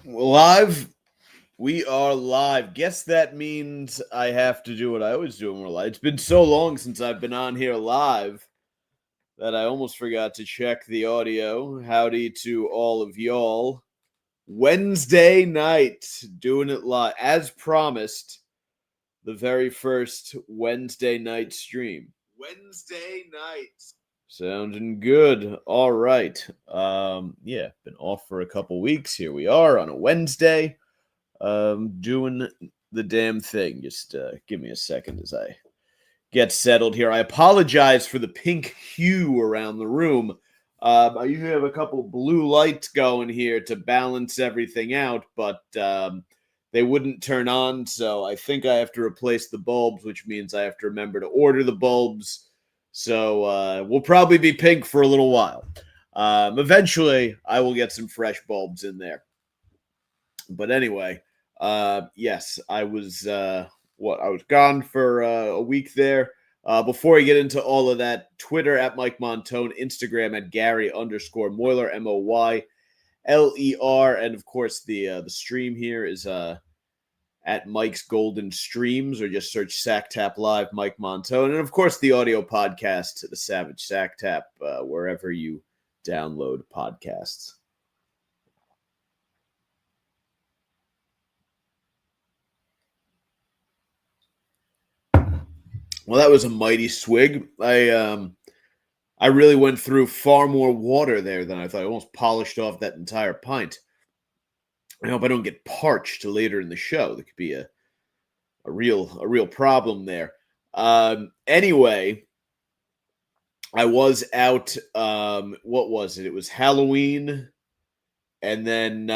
Live. We are live. Guess that means I have to do what I always do when we're live. It's been so long since I've been on here live that I almost forgot to check the audio. Howdy to all of y'all. Wednesday night, doing it live. As promised, the very first Wednesday night stream. Wednesday night. Sounding good. All right. Yeah, been off for a couple weeks. Here we are on a Wednesday. Doing the damn thing. Just give me a second as I get settled here. I apologize for the pink hue around the room. I usually have a couple blue lights going here to balance everything out, but they wouldn't turn on, so I think I have to replace the bulbs, which means I have to remember to order the bulbs. So we'll probably be pink for a little while. Eventually, I will get some fresh bulbs in there. But anyway, yes, I was I was gone for a week there. Before I get into all of that, Twitter at Mike Montone, Instagram at Gary_Moyler, MOYLER, and of course the stream here is at Mike's Golden Streams, or just search Sacktap Live Mike Montone, and of course the audio podcast, the Savage Sacktap, wherever you download podcasts. Well, that was a mighty swig. I really went through far more water there than I thought. I almost polished off that entire pint. I hope I don't get parched later in the show. There could be a real problem there. Anyway, I was out. What was it? It was Halloween, and then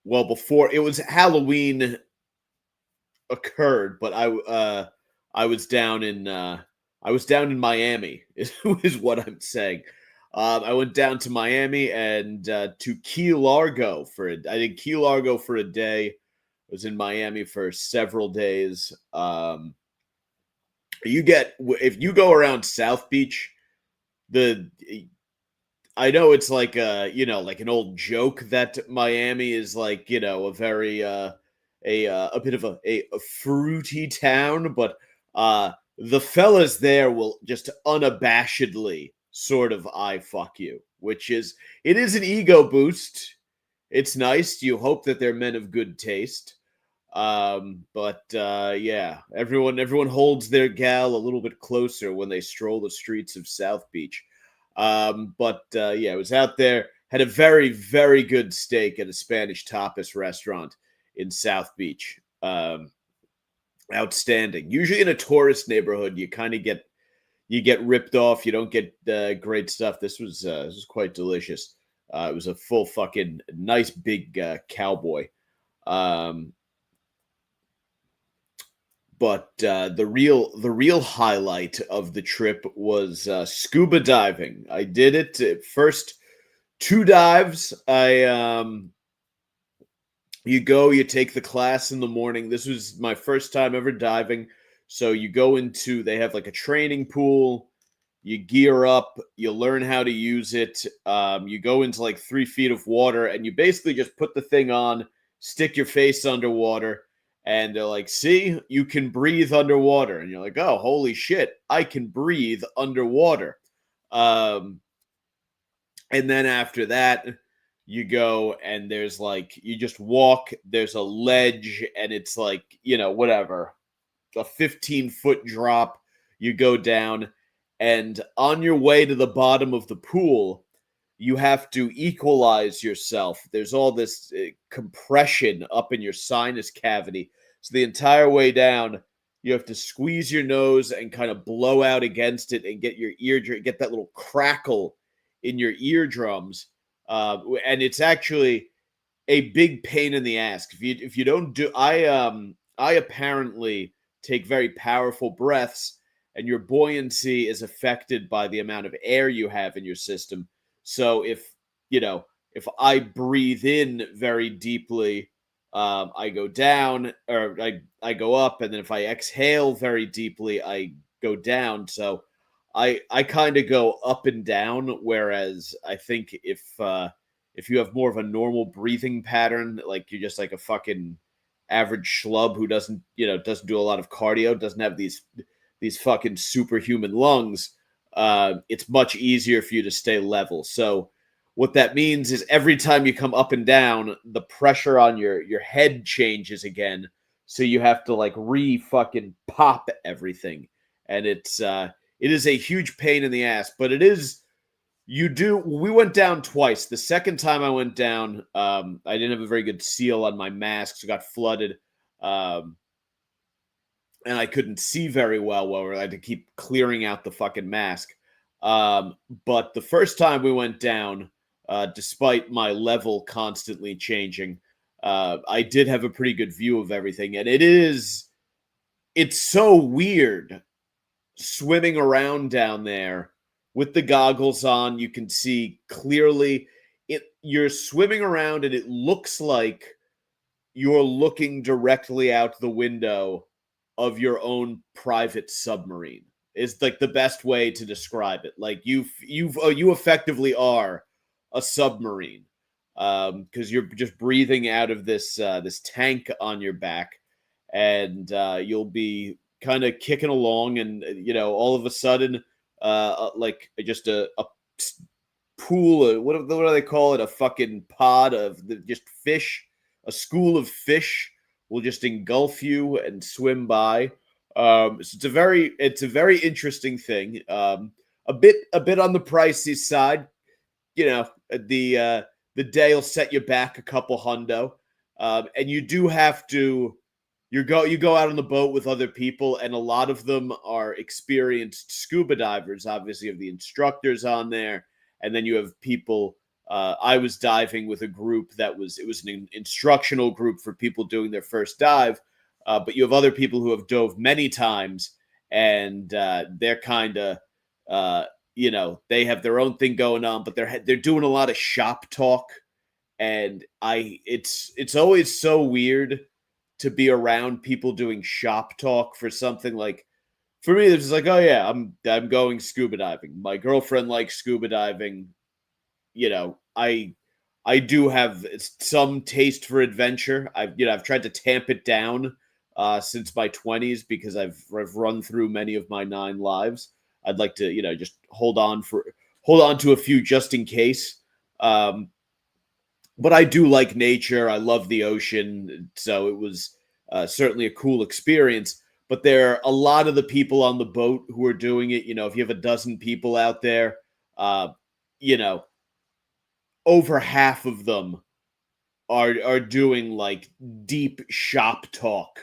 before it was Halloween occurred, but I was down in Miami is what I'm saying. I went down to Miami and to Key Largo I did Key Largo for a day. I was in Miami for several days. If you go around South Beach, I know it's like like an old joke that Miami is like, a very a bit of a fruity town, but the fellas there will just unabashedly sort of I fuck you, it is an ego boost. It's nice. You hope that they're men of good taste. But yeah, everyone holds their gal a little bit closer when they stroll the streets of South Beach. But yeah, I was out there, had a very, very good steak at a Spanish tapas restaurant in South Beach. Outstanding. Usually in a tourist neighborhood, you kind of get ripped off. You don't get great stuff. This was quite delicious. It was a full fucking nice big cowboy. But the real highlight of the trip was scuba diving. I did it first 2 dives. You take the class in the morning. This was my first time ever diving. So you go into, they have like a training pool. You gear up, you learn how to use it. You go into like 3 feet of water and you basically just put the thing on, stick your face underwater, and they're like, see, you can breathe underwater. And you're like, oh, holy shit, I can breathe underwater. And then after that, you go and there's like, you just walk, there's a ledge, and it's like, whatever, a 15-foot drop. You go down, and on your way to the bottom of the pool, you have to equalize yourself. There's all this compression up in your sinus cavity. So the entire way down, you have to squeeze your nose and kind of blow out against it and get get that little crackle in your eardrums. And it's actually a big pain in the ass. If you don't do, I apparently take very powerful breaths, and your buoyancy is affected by the amount of air you have in your system. So if I breathe in very deeply, I go down, or I go up, and then if I exhale very deeply, I go down. So I kind of go up and down, whereas I think if if you have more of a normal breathing pattern, like you're just like a fucking average schlub who doesn't do a lot of cardio, doesn't have these fucking superhuman lungs, it's much easier for you to stay level. So what that means is every time you come up and down, the pressure on your head changes again. So you have to like fucking pop everything. And it is a huge pain in the ass, but it is. We went down twice. The second time I went down, I didn't have a very good seal on my mask, so it got flooded. And I couldn't see very well I had to keep clearing out the fucking mask. But the first time we went down, despite my level constantly changing, I did have a pretty good view of everything. And it's so weird swimming around down there with the goggles on. You can see clearly. You're swimming around and it looks like you're looking directly out the window of your own private submarine. Is like the best way to describe it. Like you effectively are a submarine, because you're just breathing out of this tank on your back, and you'll be kind of kicking along, and all of a sudden, like just a pool. What do they call it? A fucking pod of just fish. A school of fish will just engulf you and swim by. So it's a very interesting thing. A bit on the pricey side. The day will set you back a couple hundo, and you do have to. You go out on the boat with other people, and a lot of them are experienced scuba divers. Obviously, you have the instructors on there, and then you have people. I was diving with a group it was an instructional group for people doing their first dive, but you have other people who have dove many times, and they're kind of they have their own thing going on, but they're doing a lot of shop talk, and it's always so weird to be around people doing shop talk for something. Like, for me, it's just like, oh yeah, I'm going scuba diving. My girlfriend likes scuba diving. I do have some taste for adventure. I've tried to tamp it down since my 20s, because I've run through many of my 9 lives. I'd like to just hold on to a few just in case. But I do like nature. I love the ocean, so it was certainly a cool experience. But there are a lot of the people on the boat who are doing it. If you have a dozen people out there, over half of them are doing like deep shop talk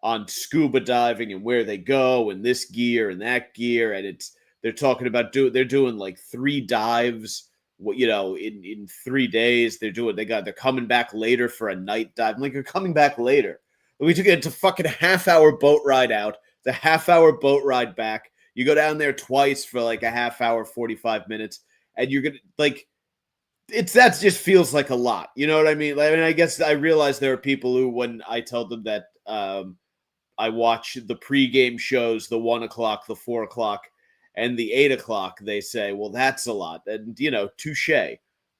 on scuba diving and where they go and this gear and that gear, and they're talking about they're doing like 3 dives. In 3 days, they're coming back later for a night dive. I'm like, you're coming back later. We took it to fucking half-hour boat ride out, the half-hour boat ride back. You go down there twice for like a half hour, 45 minutes, and you're gonna like that just feels like a lot. You know what I mean? I guess I realize there are people who, when I tell them that I watch the pregame shows, the 1 o'clock, the 4 o'clock, and the 8 o'clock, they say, well, that's a lot. And, touche.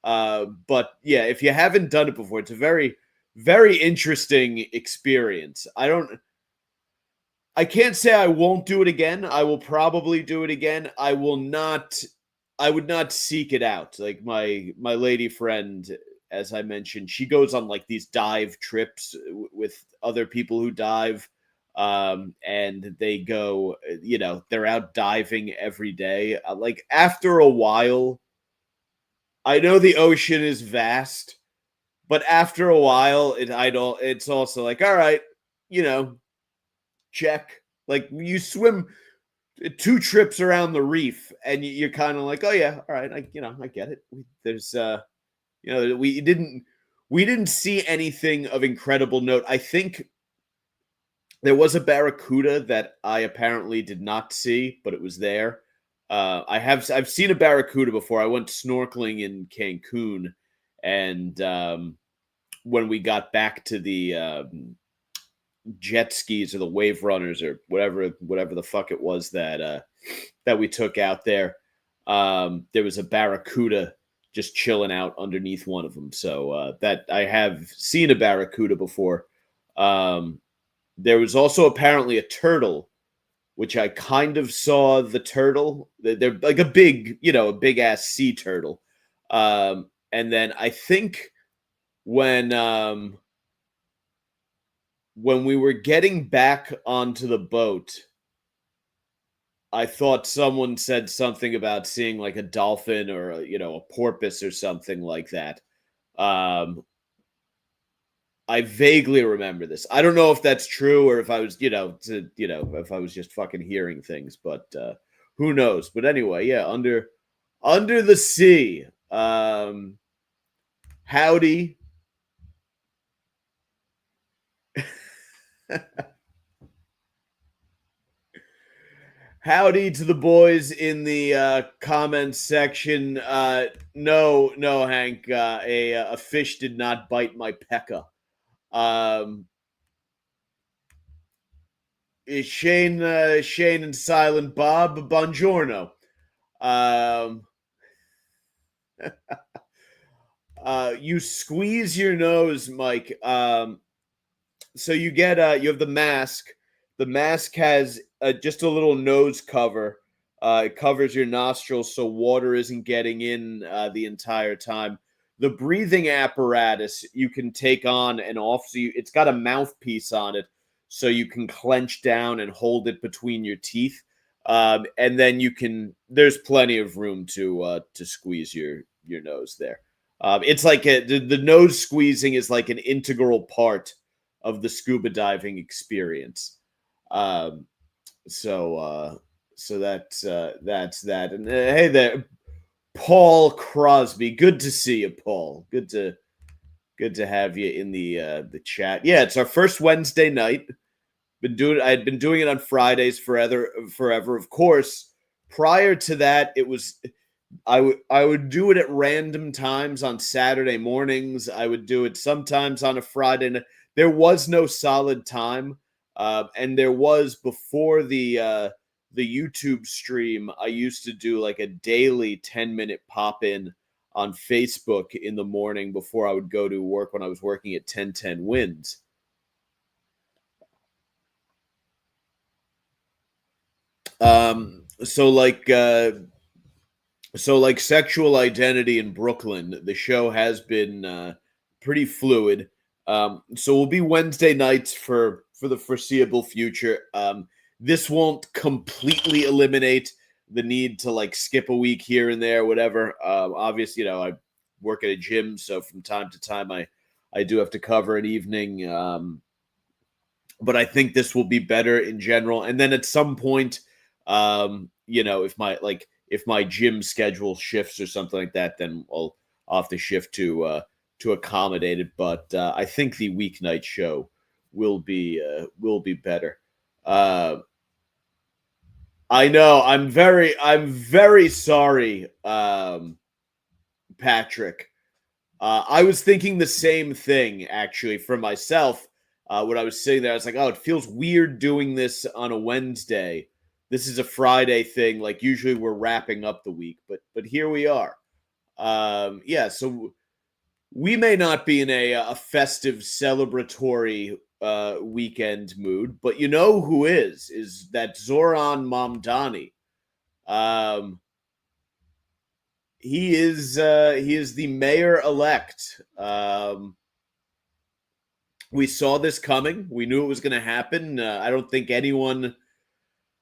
But yeah, if you haven't done it before, it's a very, very interesting experience. I can't say I won't do it again. I will probably do it again. I would not seek it out. Like my lady friend, as I mentioned, she goes on like these dive trips with other people who dive. And they go, they're out diving every day. Like, after a while, I know the ocean is vast, but after a while, it's also like, all right, check. Like, you swim 2 trips around the reef, and you're kind of like, oh yeah, all right, I get it. There's, we didn't see anything of incredible note. I think there was a barracuda that I apparently did not see, but it was there. I've seen a barracuda before. I went snorkeling in Cancun, and when we got back to the jet skis or the wave runners or whatever the fuck it was that we took out there, there was a barracuda just chilling out underneath one of them. So that I have seen a barracuda before. There was also apparently a turtle, which I kind of saw the turtle. They're like a big, a big ass sea turtle. And then I think when we were getting back onto the boat, I thought someone said something about seeing like a dolphin or a porpoise or something like that. Um, I vaguely remember this. I don't know if that's true or if I was, if I was just fucking hearing things, but who knows? But anyway, yeah, under the sea. Howdy. Howdy to the boys in the comments section. No, Hank. A fish did not bite my pecker. Shane and Silent Bob, buongiorno. You squeeze your nose, Mike. So you have the mask. The mask has just a little nose cover. It covers your nostrils so water isn't getting in the entire time. The breathing apparatus you can take on and off. So it's got a mouthpiece on it, so you can clench down and hold it between your teeth. And then there's plenty of room to squeeze your nose there. It's like the nose squeezing is like an integral part of the scuba diving experience. So that's that. And hey there, Paul Crosby. Good to see you, Paul. Good to have you in the chat. Yeah, it's our first Wednesday night. I'd been doing it on Fridays forever. Of course, prior to that, it was I would do it at random times on Saturday mornings. I would do it sometimes on a Friday night. There was no solid time, and there was before the YouTube stream. I used to do like a daily 10-minute pop in on Facebook in the morning before I would go to work when I was working at 1010 Wins. So like sexual identity in Brooklyn, the show has been pretty fluid. So we'll be Wednesday nights for the foreseeable future. This won't completely eliminate the need to like skip a week here and there, whatever. Obviously, I work at a gym, so from time to time I do have to cover an evening. But I think this will be better in general. And then at some point, if my gym schedule shifts or something like that, then I'll have to shift to accommodate it. But I think the weeknight show will be better. I know. I'm very sorry, Patrick. I was thinking the same thing actually for myself. When I was sitting there, I was like, "Oh, it feels weird doing this on a Wednesday. This is a Friday thing. Like usually we're wrapping up the week, but here we are." Yeah, so we may not be in a festive, celebratory weekend mood, but you know who is that Zoran Mamdani. He is the mayor elect. We saw this coming. We knew it was going to happen. I don't think anyone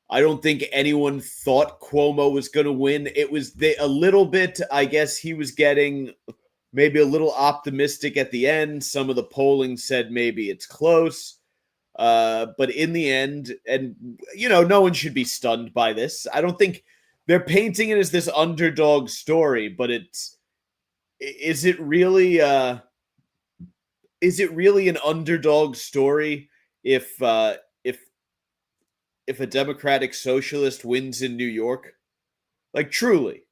thought Cuomo was going to win. It was a little bit. I guess he was getting maybe a little optimistic at the end. Some of the polling said maybe it's close. But in the end, and no one should be stunned by this. I don't think they're painting it as this underdog story, but is it really an underdog story if a Democratic socialist wins in New York? Like truly.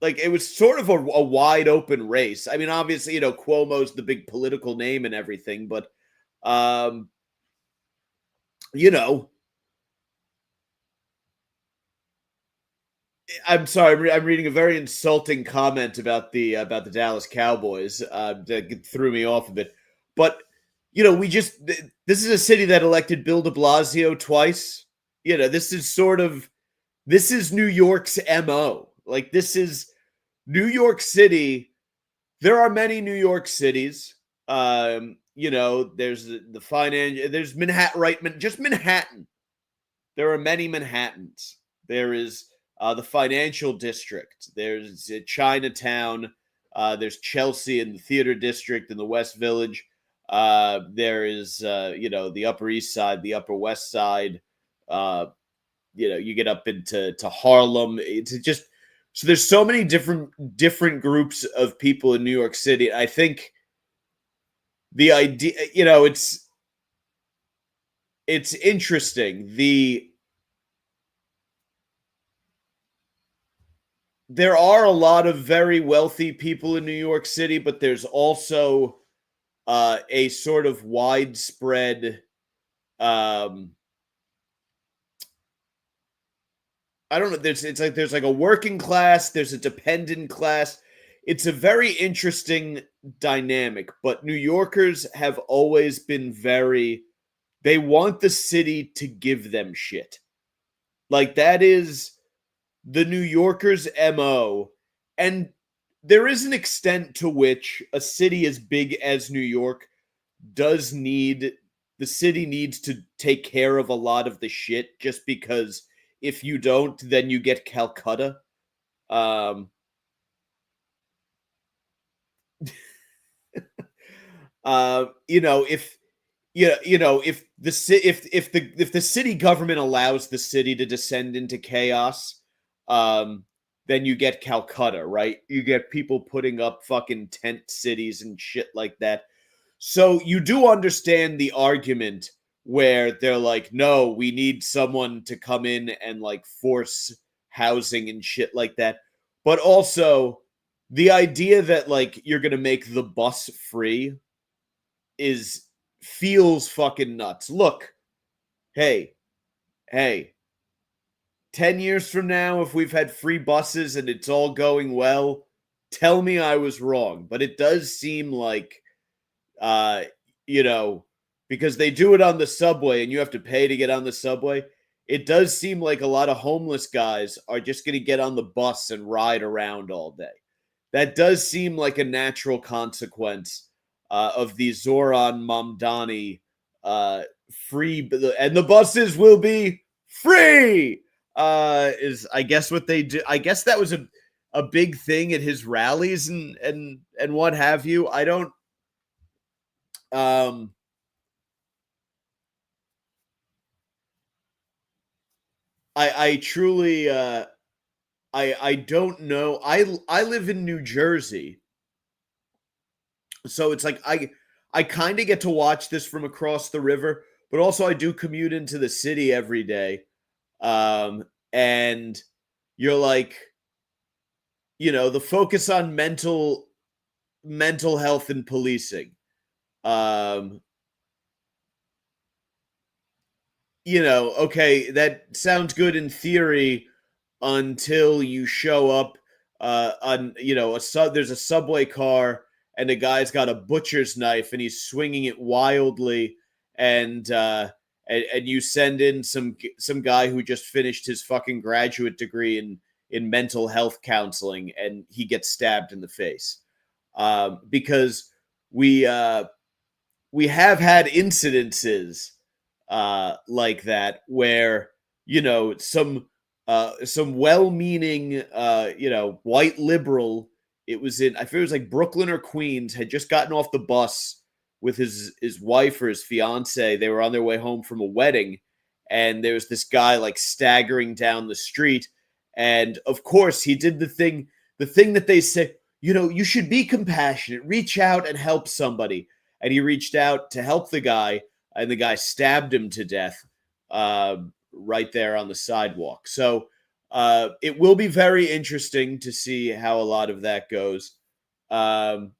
Like it was sort of a wide open race. I mean, obviously, Cuomo's the big political name and everything, but I'm sorry. I'm reading a very insulting comment about the Dallas Cowboys that threw me off a bit. But this is a city that elected Bill De Blasio twice. This is New York's mo. Like this is New York City. There are many New York cities. There's the finance. There's Manhattan, right? Just Manhattan. There are many Manhattans. There is the financial district. There's Chinatown. There's Chelsea in the theater district in the West Village. There is the Upper East Side, the Upper West Side. You get up into Harlem. It's just so there's so many different groups of people in New York City. I think the idea, it's interesting. There are a lot of very wealthy people in New York City, but there's also a sort of widespread I don't know. There's like a working class, there's a dependent class. It's a very interesting dynamic, but New Yorkers have always been they want the city to give them shit. Like that is the New Yorkers' MO. And there is an extent to which a city as big as New York the city needs to take care of a lot of the shit just because if you don't, then you get Calcutta. Um, if if the city government allows the city to descend into chaos, then you get Calcutta, right? You get people putting up fucking tent cities and shit like that. So you do understand the argument where they're like, no, we need someone to come in and like force housing and shit like that. But also the idea that like you're gonna make the bus free is feels fucking nuts. Look, hey, hey, 10 years from now, if we've had free buses and it's all going well, tell me I was wrong. But it does seem like uh, you know, because they do it on the subway and you have to pay to get on the subway. It does seem like a lot of homeless guys are just going to get on the bus and ride around all day. That does seem like a natural consequence of the Zoran Mamdani free, and the buses will be free. Is I guess what they do. I guess that was a big thing at his rallies and what have you. I don't um, I truly I don't know. I live in New Jersey, so it's like I kind of get to watch this from across the river, but also I do commute into the city every day. And you're like, the focus on mental health and policing. Um, okay, that sounds good in theory until you show up on there's a subway car and a guy's got a butcher's knife and he's swinging it wildly and you send in some guy who just finished his fucking graduate degree in mental health counseling and he gets stabbed in the face because we have had incidences like that where some well-meaning white liberal, it was in, I forget, it was like Brooklyn or Queens, had just gotten off the bus with his wife or his fiance. They were on their way home from a wedding and there was this guy like staggering down the street, and of course he did the thing that they say, you should be compassionate, reach out and help somebody. And he reached out to help the guy, and the guy stabbed him to death right there on the sidewalk. So it will be very interesting to see how a lot of that goes. Um,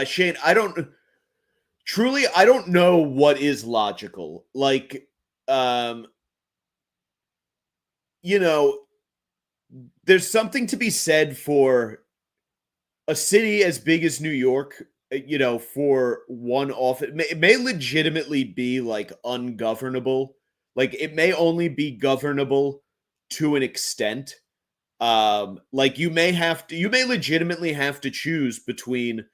Shane, I don't know what is logical. Like, um, you know, there's something to be said for a city as big as New York, for one off. It may legitimately be like ungovernable. Like it may only be governable to an extent. Like you may legitimately have to choose between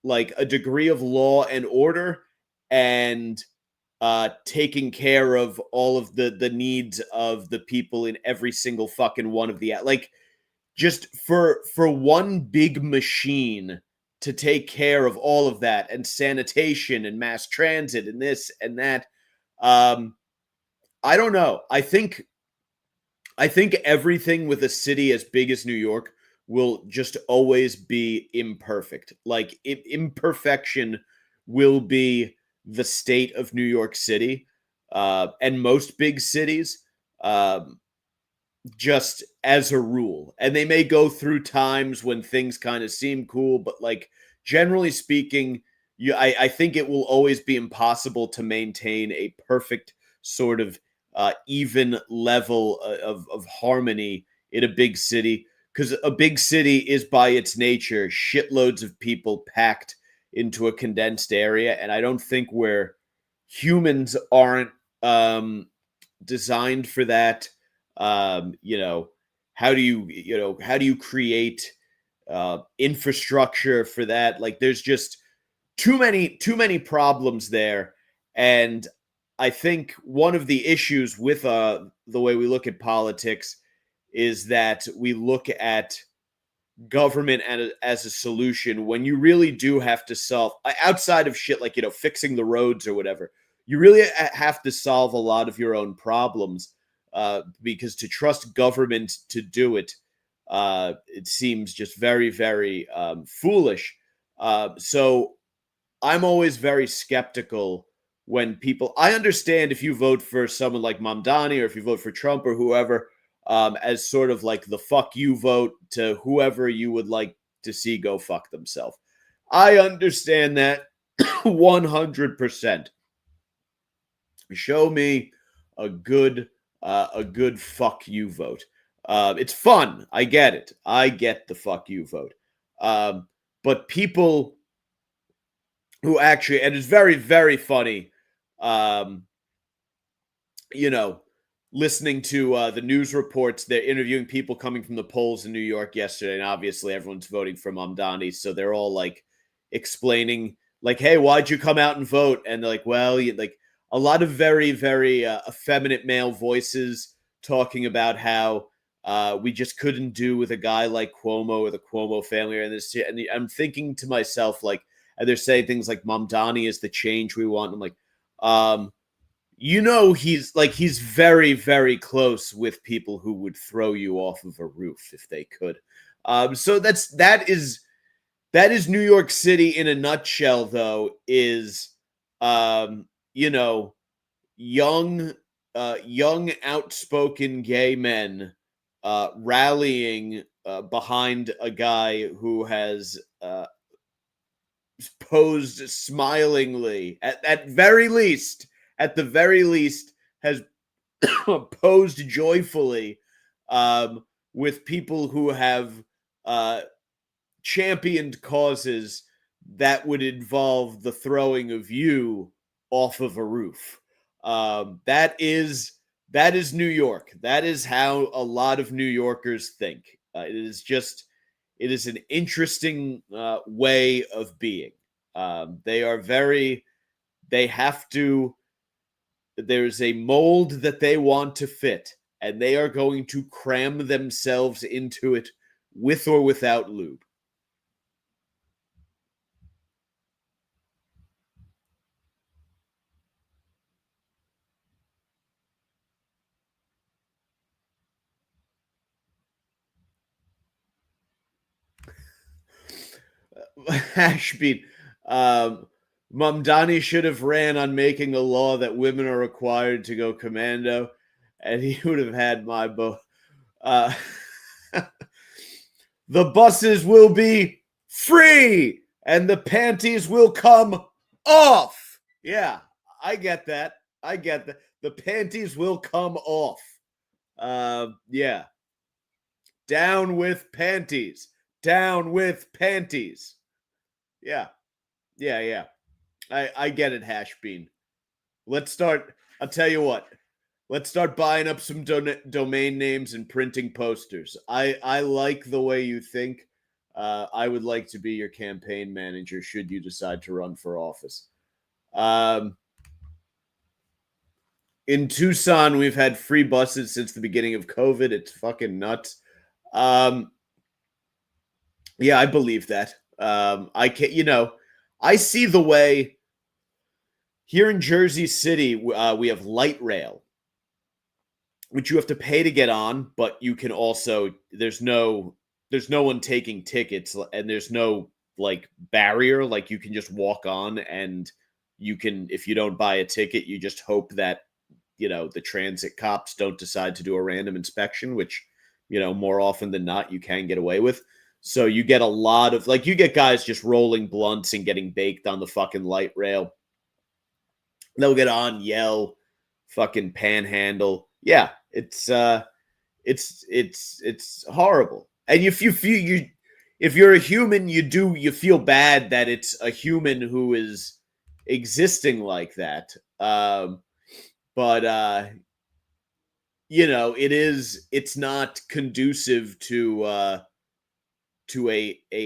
like a degree of law and order and taking care of all of the needs of the people in every single fucking one of the like just for one big machine to take care of all of that and sanitation and mass transit and this and that. I don't know. I think everything with a city as big as New York will just always be imperfect. Like imperfection will be the state of New York City, and most big cities, just as a rule. And they may go through times when things kind of seem cool, but like generally speaking, I think it will always be impossible to maintain a perfect sort of even level of harmony in a big city, because a big city is by its nature shitloads of people packed into a condensed area, and I don't think where humans aren't designed for that. You know, how do you create infrastructure for that? Like there's just too many problems there. And I think one of the issues with the way we look at politics is that we look at government as a solution when you really do have to solve, outside of shit like fixing the roads or whatever. You really have to solve a lot of your own problems, because to trust government to do it, it seems just very, very foolish. So I'm always very skeptical when people. I understand if you vote for someone like Mamdani or if you vote for Trump or whoever, as sort of like the fuck you vote to whoever you would like to see go fuck themselves. I understand that 100%. Show me a good fuck you vote. It's fun. I get it. I get the fuck you vote. But people who actually, and it's very, very funny, listening to the news reports. They're interviewing people coming from the polls in New York yesterday, and obviously everyone's voting for Mamdani, so they're all like explaining, like, "Hey, why'd you come out and vote?" And they're like, "Well, like a lot of very, very effeminate male voices talking about how we just couldn't do with a guy like Cuomo or the Cuomo family." And this, and I'm thinking to myself, like, and they're saying things like Mamdani is the change we want. I'm like, he's very, very close with people who would throw you off of a roof if they could. So that is New York City in a nutshell, though, is young outspoken gay men rallying behind a guy who has posed smilingly, at the very least, has posed joyfully with people who have championed causes that would involve the throwing of you off of a roof. That is New York. That is how a lot of New Yorkers think. It is an interesting way of being. They have to, there's a mold that they want to fit, and they are going to cram themselves into it with or without lube. Ashbeat, Mamdani should have ran on making a law that women are required to go commando, and he would have had my vote. The buses will be free, and the panties will come off. Yeah, I get that. The panties will come off. Yeah. Down with panties. Down with panties. Yeah. Yeah. I get it, Hash Bean. Let's start. I'll tell you what. Let's start buying up some domain names and printing posters. I like the way you think. I would like to be your campaign manager should you decide to run for office. In Tucson, we've had free buses since the beginning of COVID. It's fucking nuts. Yeah, I believe that. I can't, I see the way here in Jersey City, we have light rail, which you have to pay to get on, but you can also, there's no one taking tickets, and there's no like barrier. Like you can just walk on, and you can, if you don't buy a ticket, you just hope that, the transit cops don't decide to do a random inspection, which, more often than not, you can get away with. So you get a lot of, like, you get guys just rolling blunts and getting baked on the fucking light rail. They'll get on, yell, fucking panhandle. Yeah, it's horrible. And if you're a human, you feel bad that it's a human who is existing like that. But it's not conducive to a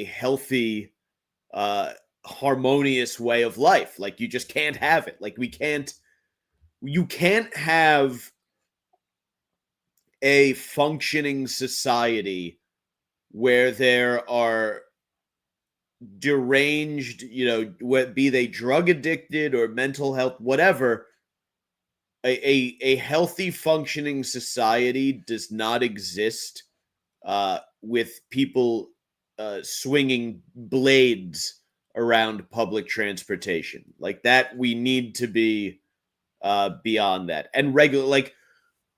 healthy, harmonious way of life. Like, you just can't have it. Like, you can't have a functioning society where there are deranged, be they drug addicted or mental health, whatever. A healthy functioning society does not exist with people swinging blades around public transportation. Like that, we need to be beyond that. And like,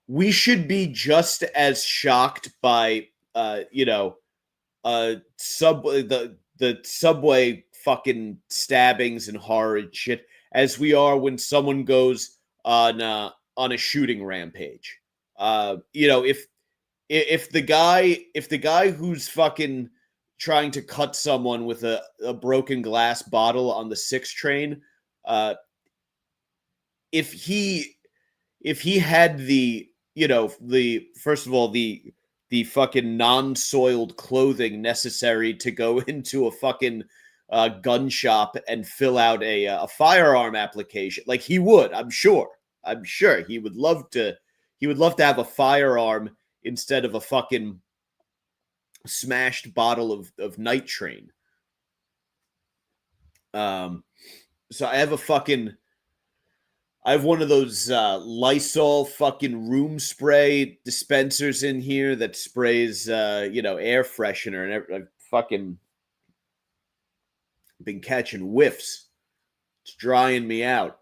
we should be just as shocked by subway, the subway fucking stabbings and horror and shit as we are when someone goes on a shooting rampage. If the guy who's fucking trying to cut someone with a broken glass bottle on the 6 train, if he had the first of all, the fucking non-soiled clothing necessary to go into a fucking gun shop and fill out a firearm application, like he would, I'm sure he would love to have a firearm instead of a fucking smashed bottle of night train. So I have one of those Lysol fucking room spray dispensers in here that sprays, air freshener, and I've fucking been catching whiffs. It's drying me out.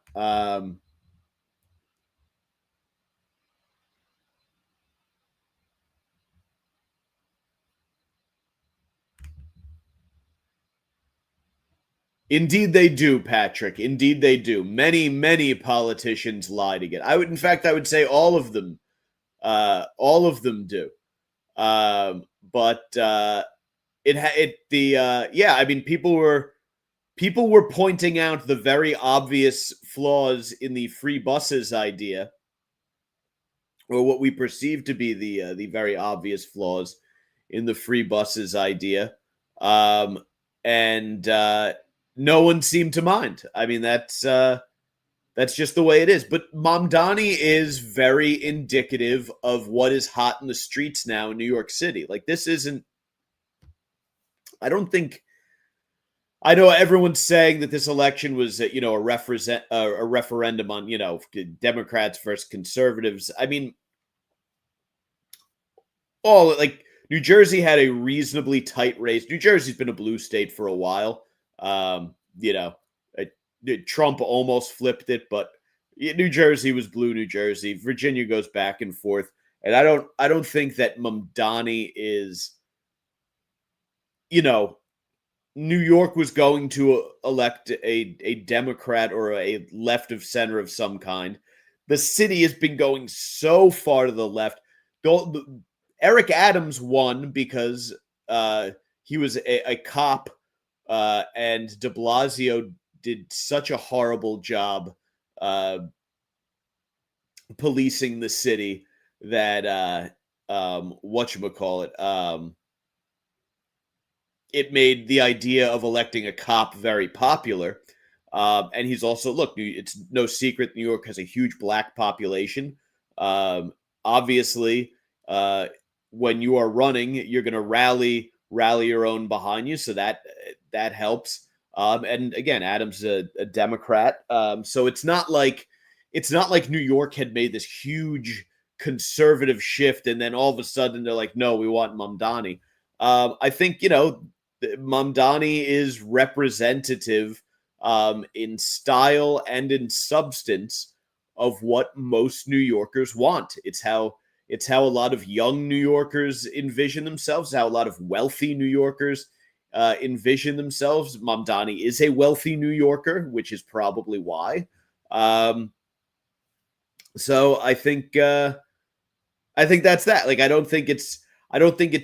Indeed they do, Patrick. Indeed they do. Many, many politicians lie to get. I would say all of them do. People were pointing out the very obvious flaws in the free buses idea, or what we perceive to be the very obvious flaws in the free buses idea. And no one seemed to mind. I mean, that's just the way it is. But Mamdani is very indicative of what is hot in the streets now in New York City. Like, this isn't, I know everyone's saying that this election was, a referendum on, Democrats versus conservatives. I mean, New Jersey had a reasonably tight race. New Jersey's been a blue state for a while. Trump almost flipped it, but New Jersey was blue New Jersey. Virginia goes back and forth. And I don't think that Mamdani is, New York was going to elect a Democrat or a left of center of some kind. the city has been going so far to the left. Eric Adams won because he was a cop, and de Blasio did such a horrible job policing the city that whatchamacallit, it made the idea of electing a cop very popular. And he's also, look, it's no secret New York has a huge black population. Obviously, when you are running, you're going to rally your own behind you, so that helps. And again, Adams a Democrat, so it's not like New York had made this huge conservative shift, and then all of a sudden they're like, no, we want Mamdani. I think Mamdani is representative in style and in substance of what most New Yorkers want. It's how a lot of young New Yorkers envision themselves, how a lot of wealthy New Yorkers envision themselves. Mamdani is a wealthy New Yorker, which is probably why. So I think that's that. Like, I don't think it's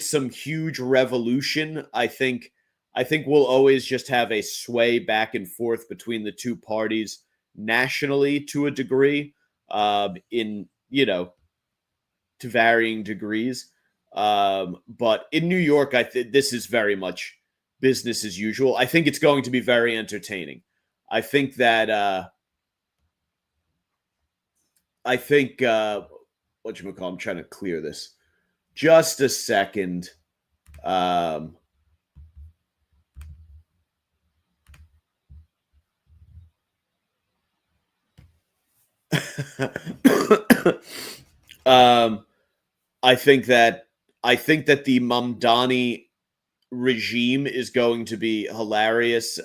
some huge revolution. I think we'll always just have a sway back and forth between the two parties nationally to a degree, in to varying degrees. But in New York, I think this is very much business as usual. I think it's going to be very entertaining. I think that whatchamacallit, I'm trying to clear this. Just a second. I think that the Mamdani regime is going to be hilarious.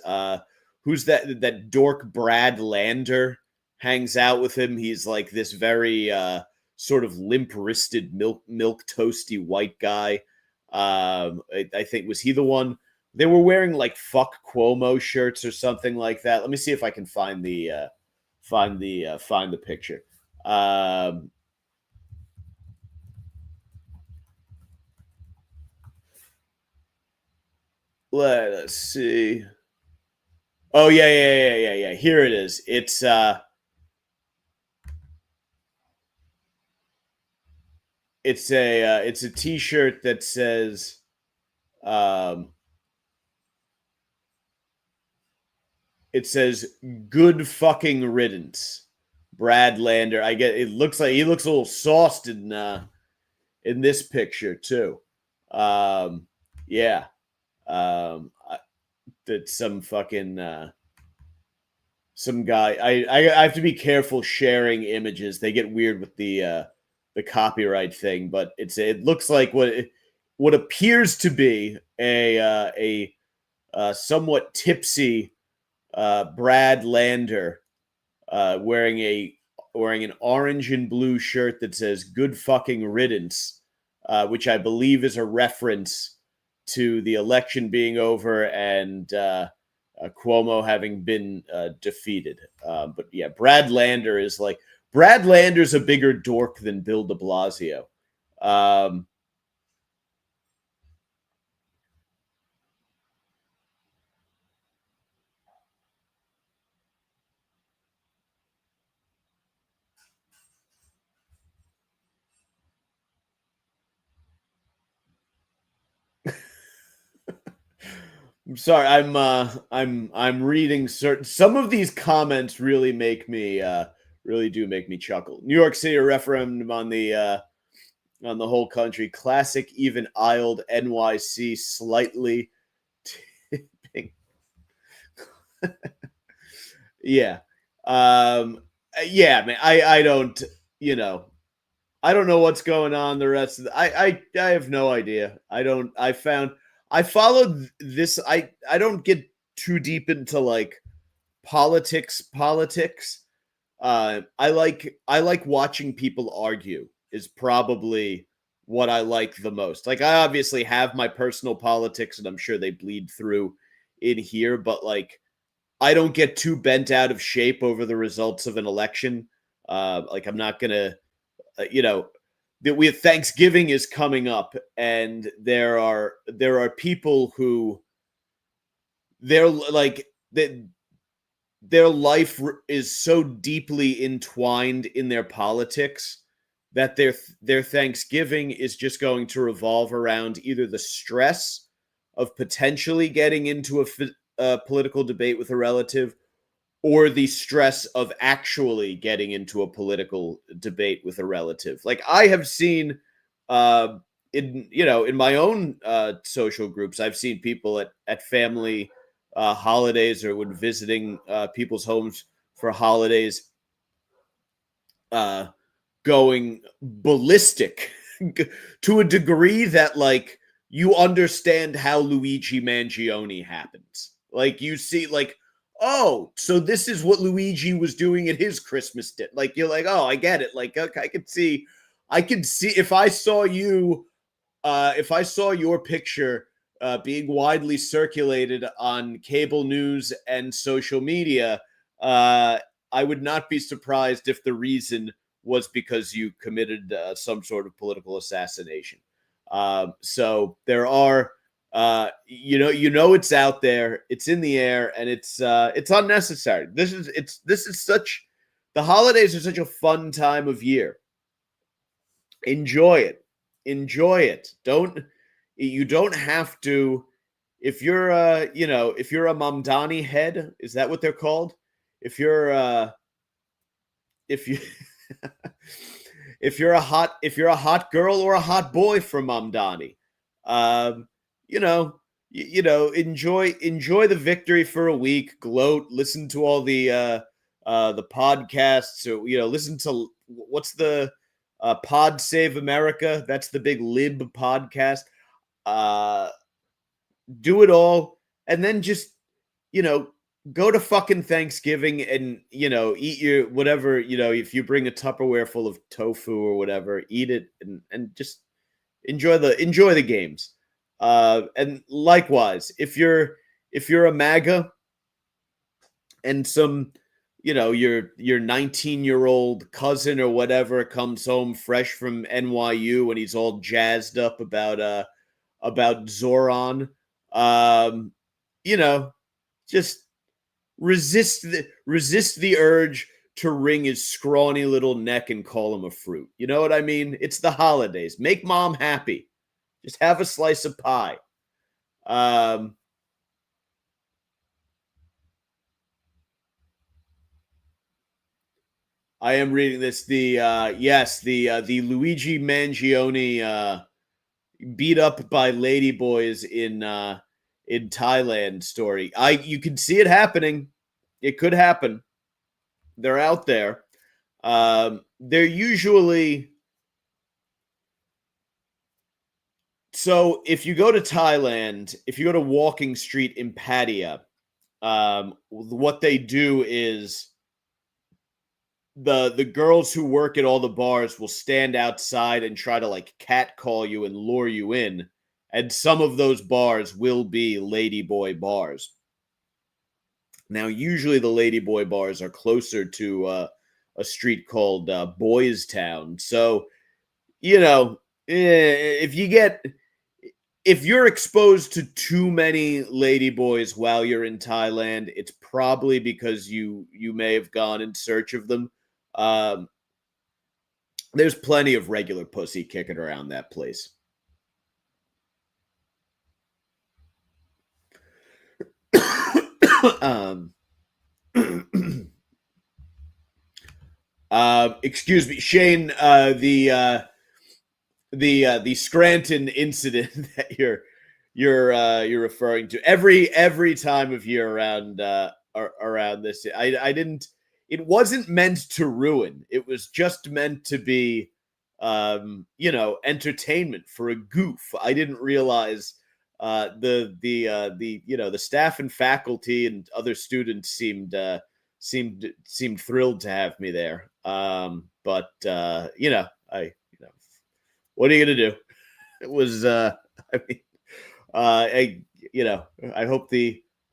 Who's that dork Brad Lander hangs out with him? He's like this very sort of limp-wristed milk toasty white guy. I think, was he the one? They were wearing like "fuck Cuomo" shirts or something like that. Let me see if I can find the picture. Let's see. Oh yeah. Here it is. It's a T-shirt that says it says "Good fucking riddance." Brad Lander. I get, it looks like he looks a little sauced in this picture too. Yeah. That some fucking some guy. I have to be careful sharing images. They get weird with the copyright thing, but it looks like what appears to be a somewhat tipsy Brad Lander wearing an orange and blue shirt that says "Good fucking riddance," which I believe is a reference to the election being over and Cuomo having been defeated. But yeah, Brad Lander's a bigger dork than Bill de Blasio. I'm sorry. I'm reading some of these comments really do make me chuckle. New York City, a referendum on the whole country. Classic, even aisled NYC, slightly tipping. Yeah. Yeah, man. I don't, I don't know what's going on the rest of I have no idea. I followed this. I don't get too deep into like politics. I like watching people argue is probably what I like the most. Like, I obviously have my personal politics and I'm sure they bleed through in here, but like, I don't get too bent out of shape over the results of an election. Like I'm not gonna, that we have Thanksgiving is coming up, and there are people who they're like that their life is so deeply entwined in their politics that their Thanksgiving is just going to revolve around either the stress of potentially getting into a political debate with a relative or the stress of actually getting into a political debate with a relative. Like I have seen in my own social groups, I've seen people at family holidays or when visiting people's homes for holidays uh, going ballistic to a degree that like you understand how Luigi Mangione happens. Like you see, like, oh, so this is what Luigi was doing at his Christmas dinner. Like you're like, oh, I get it. Like okay, I could see if I saw you, if I saw your picture being widely circulated on cable news and social media, I would not be surprised if the reason was because you committed some sort of political assassination. So there are, it's out there, it's in the air, and it's unnecessary. This is such the holidays are such a fun time of year. Enjoy it. Enjoy it. You don't have to if you're if you're a Mamdani head, is that what they're called? If you're if you if you're a hot girl or a hot boy from Mamdani, um, enjoy the victory for a week, gloat, listen to all the podcasts, or listen to what's the Pod Save America. That's the big lib podcast. Uh, do it all, and then just you know go to fucking Thanksgiving and eat your whatever. If you bring a Tupperware full of tofu or whatever, eat it and just enjoy the games. And likewise, if you're a MAGA and some your 19-year-old cousin or whatever comes home fresh from NYU and he's all jazzed up about Zoran, um, just resist the urge to wring his scrawny little neck and call him a fruit. You know what I mean? It's the holidays. Make mom happy. Just have a slice of pie. Um, I am reading this. The Luigi Mangione beat up by ladyboys in Thailand story. You can see it happening. It could happen. They're out there. They're usually so. If you go to Thailand, if you go to Walking Street in Pattaya, what they do is the girls who work at all the bars will stand outside and try to like catcall you and lure you in, and some of those bars will be ladyboy bars. Now, usually the ladyboy bars are closer to a street called Boys Town, so if you're exposed to too many ladyboys while you're in Thailand, it's probably because you may have gone in search of them. Um, there's plenty of regular pussy kicking around that place. um, excuse me, Shane. The Scranton incident that you're referring to every time of year around this. I didn't. It wasn't meant to ruin. It was just meant to be, entertainment for a goof. I didn't realize the staff and faculty and other students seemed thrilled to have me there. But I what are you gonna do? It was I mean I I hope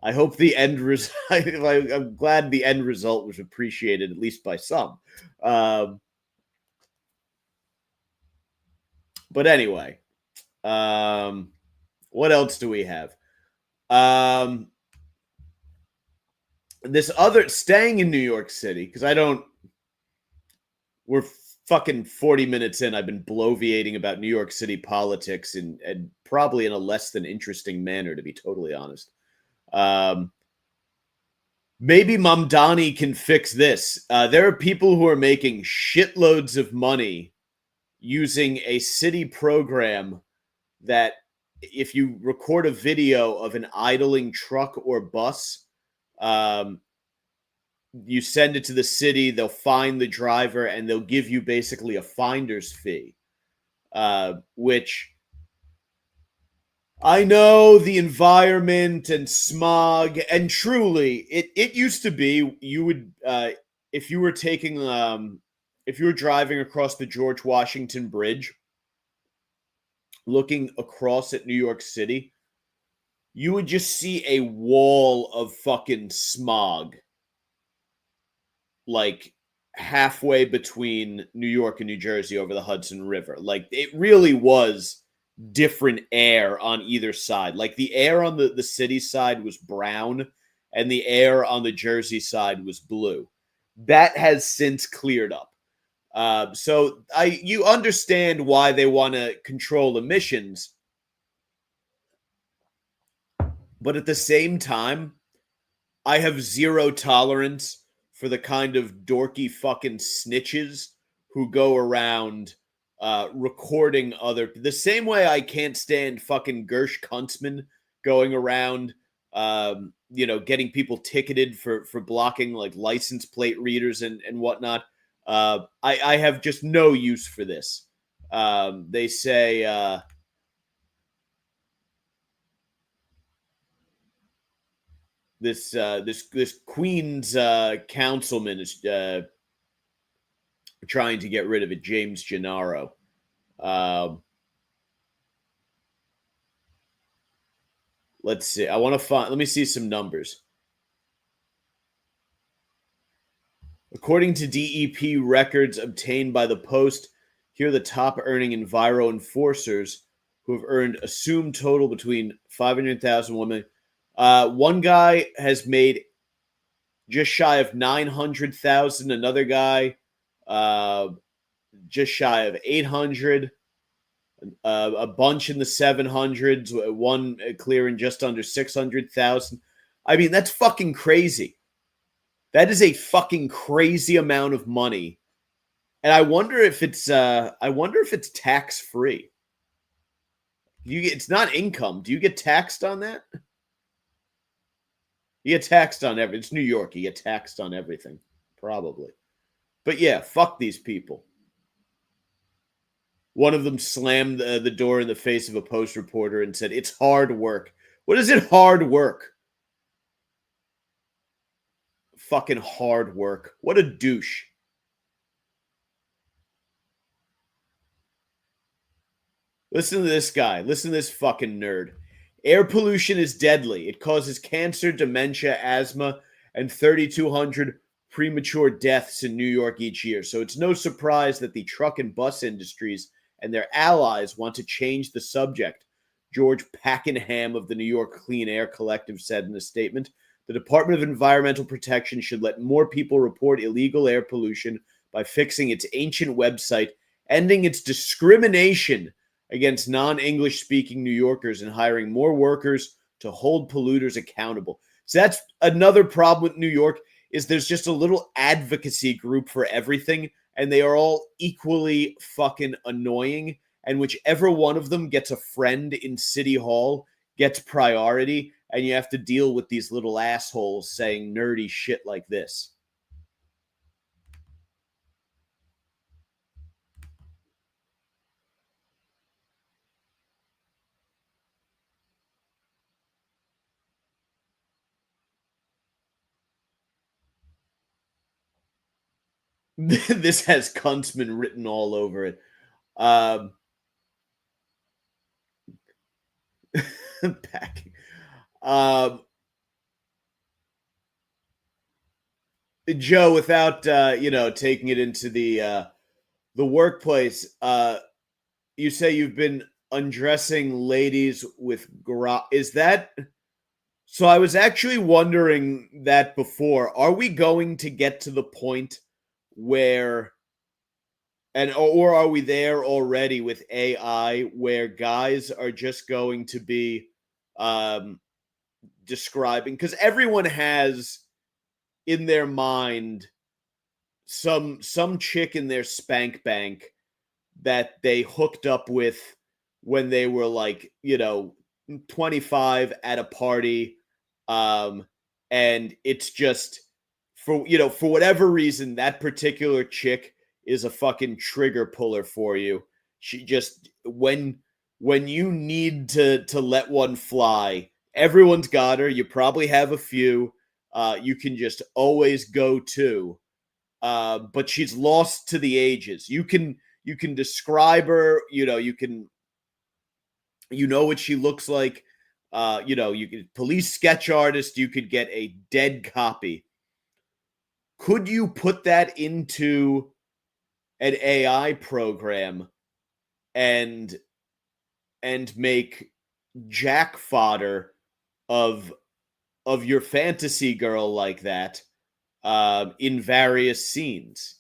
I hope the end result. I'm glad the end result was appreciated at least by some. Um, but anyway, um, what else do we have? Um, this other staying in New York City because I don't. We're fucking 40 minutes in. I've been bloviating about New York City politics and probably in a less than interesting manner, to be totally honest. Um, Maybe Mamdani can fix this. There are people who are making shitloads of money using a city program that if you record a video of an idling truck or bus, um, you send it to the city, they'll find the driver, and they'll give you basically a finder's fee, which I know the environment and smog, and truly, it used to be you would if you were taking if you were driving across the George Washington Bridge, looking across at New York City, you would just see a wall of fucking smog, like halfway between New York and New Jersey over the Hudson River. Like it really was different air on either side. Like the air on the city side was brown and the air on the Jersey side was blue. That has since cleared up. So you understand why they want to control emissions, but at the same time, I have zero tolerance for the kind of dorky fucking snitches who go around recording other. The same way I can't stand fucking Gersh Kuntzman going around, getting people ticketed for blocking like license plate readers and whatnot. I have just no use for this. They say. This Queens councilman is trying to get rid of it, James Gennaro. Um, let's see. I want to find. Let me see some numbers. According to DEP records obtained by the Post, here are the top earning enviro enforcers who have earned assumed total between 500,000 women. One guy has made just shy of 900,000. Another guy, just shy of 800. A bunch in the 700s, one clearing just under 600,000. I mean, that's fucking crazy. That is a fucking crazy amount of money. And I wonder if it's tax free. It's not income. Do you get taxed on that? You get taxed on everything. It's New York. You get taxed on everything, probably. But yeah, fuck these people. One of them slammed the door in the face of a Post reporter and said, "It's hard work." What is it hard work? Fucking hard work. What a douche. Listen to this guy. Listen to this fucking nerd. Air pollution is deadly. It causes cancer, dementia, asthma, and 3,200 premature deaths in New York each year. So it's no surprise that the truck and bus industries and their allies want to change the subject. George Packenham of the New York Clean Air Collective said in a statement, the Department of Environmental Protection should let more people report illegal air pollution by fixing its ancient website, ending its discrimination against non-English speaking New Yorkers and hiring more workers to hold polluters accountable. So that's another problem with New York is there's just a little advocacy group for everything and they are all equally fucking annoying and whichever one of them gets a friend in City Hall gets priority and you have to deal with these little assholes saying nerdy shit like this. This has Kuntzman written all over it. Packing. Um, Joe, without taking it into the workplace, you say you've been undressing ladies with is that so? I was actually wondering that before. Are we going to get to the point where or are we there already with AI where guys are just going to be um describing, because everyone has in their mind some chick in their spank bank that they hooked up with when they were like, 25 at a party. Um, and it's just for whatever reason, that particular chick is a fucking trigger puller for you. She just, when you need to let one fly, everyone's got her. You probably have a few. You can just always go to. But she's lost to the ages. You can describe her. You know what she looks like. You could police sketch artist. You could get a dead copy. Could you put that into an AI program and make jack fodder of your fantasy girl like that in various scenes?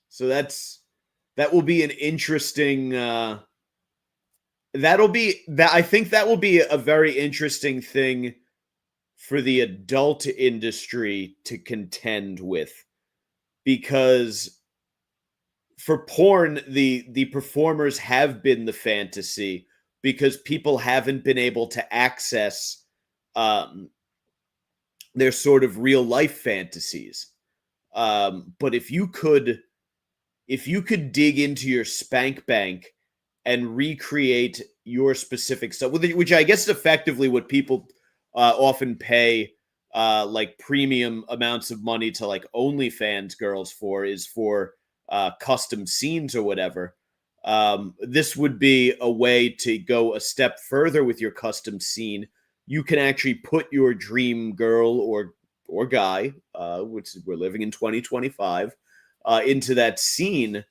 So that will be an interesting that'll be that I think that will be a very interesting thing for the adult industry to contend with, because for porn the performers have been the fantasy because people haven't been able to access um their sort of real life fantasies. But if you could dig into your spank bank and recreate your specific stuff, which I guess is effectively what people often pay like premium amounts of money to like OnlyFans girls for, is for custom scenes or whatever. This would be a way to go a step further with your custom scene. You can actually put your dream girl or guy, which we're living in 2025, into that scene,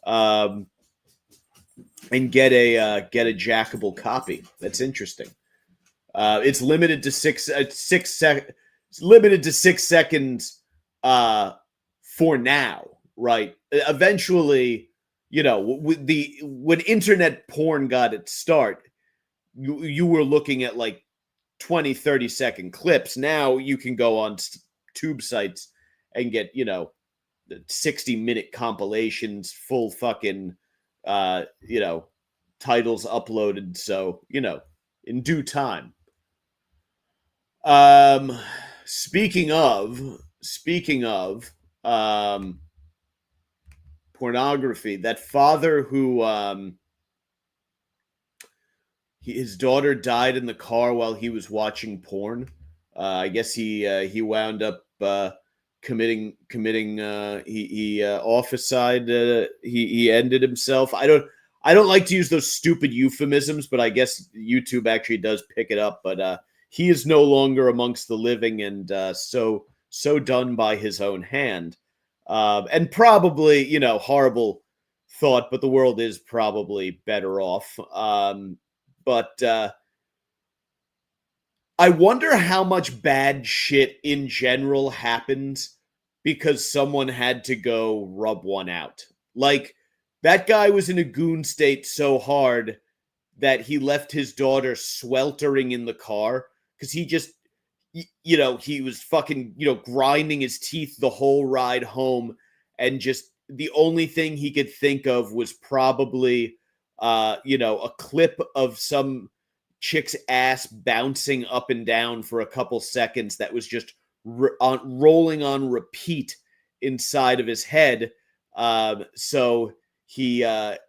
um, and get a jackable copy. That's interesting. It's limited to It's limited to 6 seconds for now, right? Eventually, with when internet porn got its start, you were looking at like 20-30 second clips. Now you can go on tube sites and get 60-minute compilations, full fucking uh you know titles uploaded, so in due time. um speaking of um pornography, that father who his daughter died in the car while he was watching porn. I guess he wound up committing he officide. He ended himself. I don't like to use those stupid euphemisms, but I guess YouTube actually does pick it up. But he is no longer amongst the living, and so done by his own hand. And probably, horrible thought, but the world is probably better off. But I wonder how much bad shit in general happens because someone had to go rub one out. Like, that guy was in a goon state so hard that he left his daughter sweltering in the car because he just, he was fucking, grinding his teeth the whole ride home. And just the only thing he could think of was probably, a clip of some chick's ass bouncing up and down for a couple seconds that was just rolling on repeat inside of his head. So he had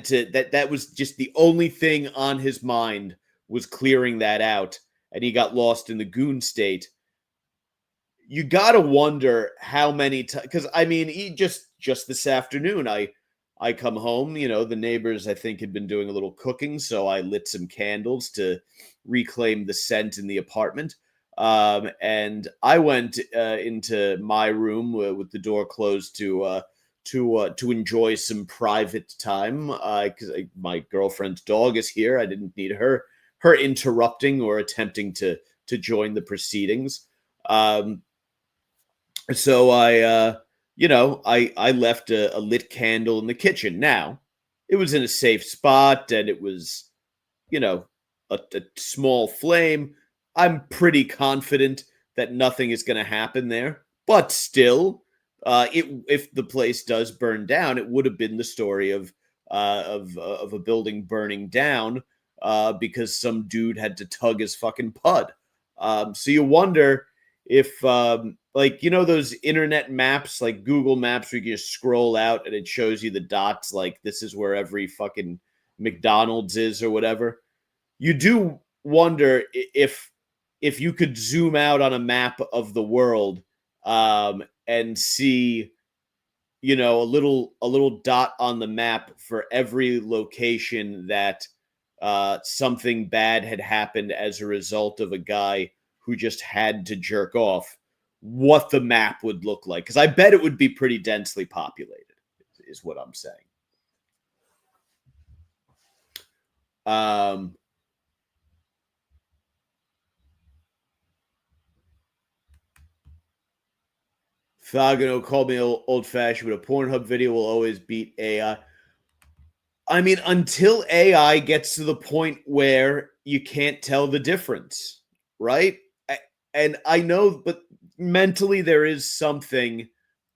to, that was just the only thing on his mind, was clearing that out, and he got lost in the goon state. You gotta wonder how many times, because I mean, he just just this afternoon, I come home, the neighbors I think had been doing a little cooking, so I lit some candles to reclaim the scent in the apartment. And I went into my room with the door closed to enjoy some private time because my girlfriend's dog is here. I didn't need her interrupting or attempting to join the proceedings. So I left a lit candle in the kitchen. Now, it was in a safe spot, and it was, a small flame. I'm pretty confident that nothing is going to happen there. But still, if the place does burn down, it would have been the story of a building burning down because some dude had to tug his fucking pud. So you wonder if those internet maps like Google Maps where you just scroll out and it shows you the dots, like this is where every fucking McDonald's is or whatever. You do wonder if you could zoom out on a map of the world and see a little dot on the map for every location that something bad had happened as a result of a guy who just had to jerk off, what the map would look like. Because I bet it would be pretty densely populated, is what I'm saying. Fagano called me old-fashioned, but a Pornhub video will always beat AI. I mean, until AI gets to the point where you can't tell the difference, right? And I know, but mentally there is something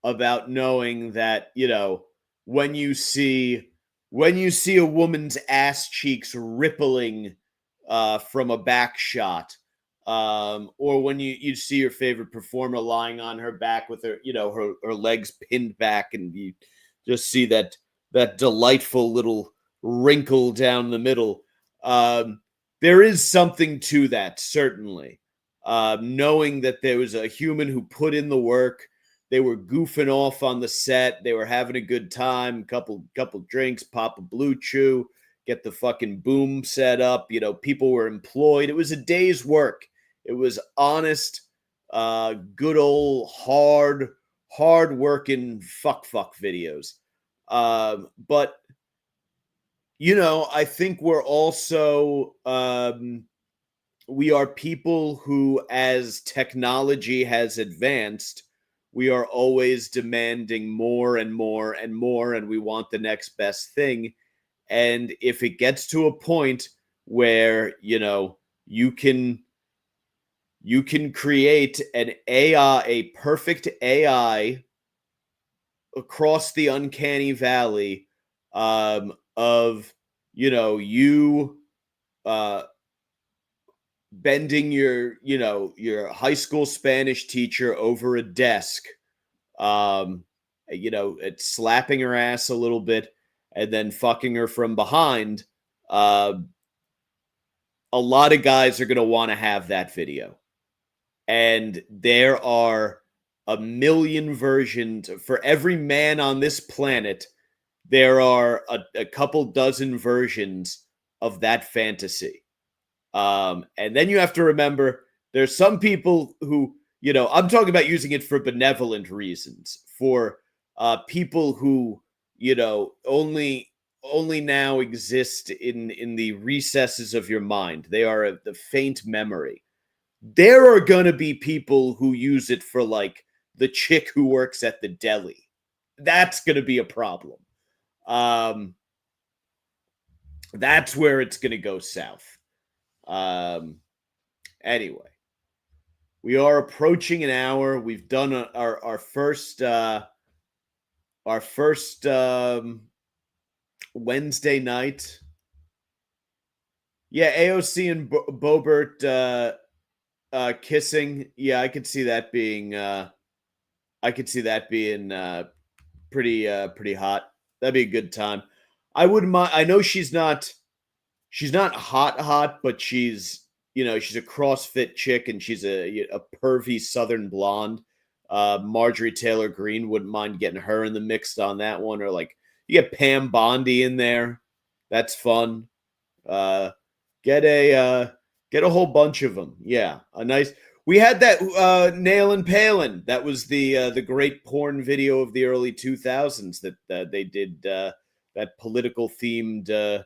about knowing that, when you see a woman's ass cheeks rippling from a back shot, or when you see your favorite performer lying on her back with her legs pinned back, and you just see that delightful little wrinkle down the middle. There is something to that, certainly. Knowing that there was a human who put in the work, they were goofing off on the set, they were having a good time, couple drinks, pop a blue chew, get the fucking boom set up. People were employed. It was a day's work. It was honest, good old hard working fuck videos. But I think we're also we are people who, as technology has advanced, we are always demanding more and more and more, and we want the next best thing. And if it gets to a point where, you can create an AI, a perfect AI across the uncanny valley of, you bending your high school Spanish teacher over a desk, it's slapping her ass a little bit and then fucking her from behind. A lot of guys are going to want to have that video. And there are a million versions. For every man on this planet, there are a couple dozen versions of that fantasy. And then you have to remember, there's some people who, I'm talking about using it for benevolent reasons, for people who, only now exist in the recesses of your mind. They are the faint memory. There are going to be people who use it for, like, the chick who works at the deli. That's going to be a problem. That's where it's going to go south. Anyway, we are approaching an hour. We've done our first Wednesday night. Yeah, AOC and Bobert kissing. Yeah, I could see that being pretty hot. That'd be a good time. I wouldn't mind. I know she's not hot, but she's a CrossFit chick, and she's a pervy Southern blonde. Marjorie Taylor Greene, wouldn't mind getting her in the mix on that one. Or like you get Pam Bondi in there. That's fun. Uh, get a whole bunch of them. Yeah, a nice. We had that Nail and Palin. That was the great porn video of the early 2000s that they did that political themed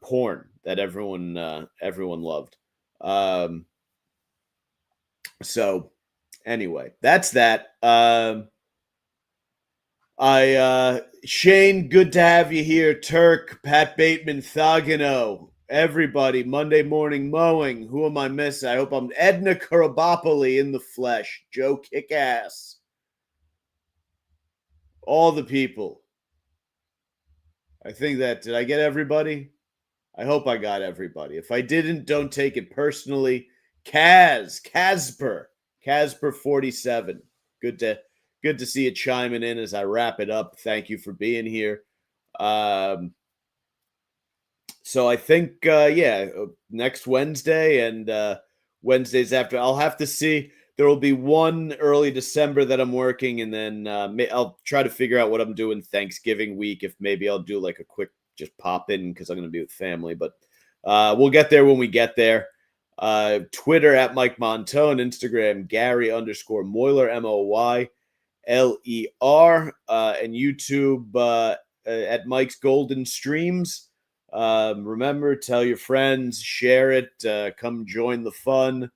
porn that everyone loved. So anyway, that's that. Shane, good to have you here. Turk, Pat Bateman, Thagino, everybody. Monday morning mowing. Who am I missing? I hope I'm Edna Karabopoli in the flesh. Joe Kickass. All the people. I think that did I get everybody? I hope I got everybody. If I didn't, don't take it personally. Casper 47. Good to see you chiming in as I wrap it up. Thank you for being here. So I think next Wednesday and Wednesdays after, I'll have to see. There will be one early December that I'm working, and then I'll try to figure out what I'm doing Thanksgiving week. If maybe I'll do like a quick just pop in because I'm going to be with family, but we'll get there when we get there. Twitter at Mike Montone, Instagram Gary_Moiler MOYLER, and YouTube at Mike's Golden Streams. Remember, tell your friends, share it, come join the fun.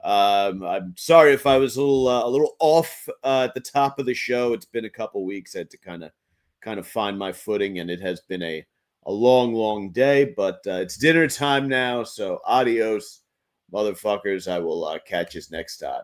I'm sorry if I was a little off at the top of the show. It's been a couple weeks. I had to kind of find my footing, and it has been a long day. But it's dinner time now, so adios, motherfuckers. I will catch you next time.